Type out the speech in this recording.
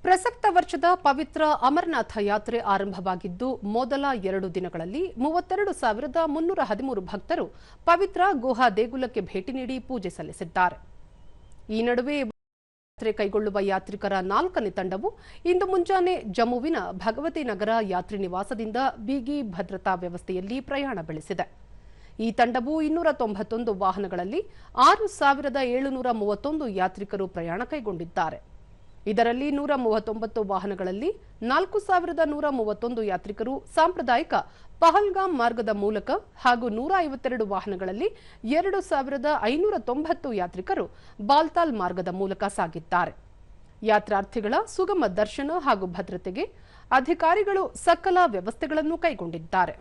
ಪ್ರಸಕ್ತ ವರ್ಷದ ಪವಿತ್ರ ಅಮರನಾಥ ಯಾತ್ರೆ ಆರಂಭವಾಗಿದ್ದು ಮೊದಲ 2 ದಿನಗಳಲ್ಲಿ 32,313 ಭಕ್ತರು ಪವಿತ್ರ ಗುಹಾ ದೇಗುಲಕ್ಕೆ ಭೇಟಿ ನೀಡಿ ಪೂಜೆ ಸಲ್ಲಿಸಿದ್ದಾರೆ. ಈ ನಡುವೆ ಯಾತ್ರೆ ಕೈಗೊಳ್ಳುವ ಯಾತ್ರಿಕರ 4ನೇ ತಂಡವು ಇಂದು ಮುಂಜಾನೆ ಜಮ್ಮುವಿನ ಭಗವತಿ ನಗರ ಯಾತ್ರಿ ನಿವಾಸದಿಂದ ಬಿಗಿ ಭದ್ರತಾ ವ್ಯವಸ್ಥೆಯಲ್ಲಿ ಪ್ರಯಾಣ ಬೆಳೆಸಿದೆ. ಈ ತಂಡವು 291 ವಾಹನಗಳಲ್ಲಿ 6,731 ಯಾತ್ರಿಕರು ಪ್ರಯಾಣ ಕೈಗೊಂಡಿದ್ದಾರೆ. ಇದರಲ್ಲಿ 139 ವಾಹನಗಳಲ್ಲಿ 4,131 ಯಾತ್ರಿಕರು ಸಾಂಪ್ರದಾಯಿಕ ಪಹಲ್ಗಾಮ್ ಮಾರ್ಗದ ಮೂಲಕ ಹಾಗೂ 152 ವಾಹನಗಳಲ್ಲಿ 2,590 ಯಾತ್ರಿಕರು ಬಾಲ್ತಾಲ್ ಮಾರ್ಗದ ಮೂಲಕ ಸಾಗಿದ್ದಾರೆ. ಯಾತ್ರಾರ್ಥಿಗಳ ಸುಗಮ ದರ್ಶನ ಹಾಗೂ ಭದ್ರತೆಗೆ ಅಧಿಕಾರಿಗಳು ಸಕಲ ವ್ಯವಸ್ಥೆಗಳನ್ನು ಕೈಗೊಂಡಿದ್ದಾರೆ.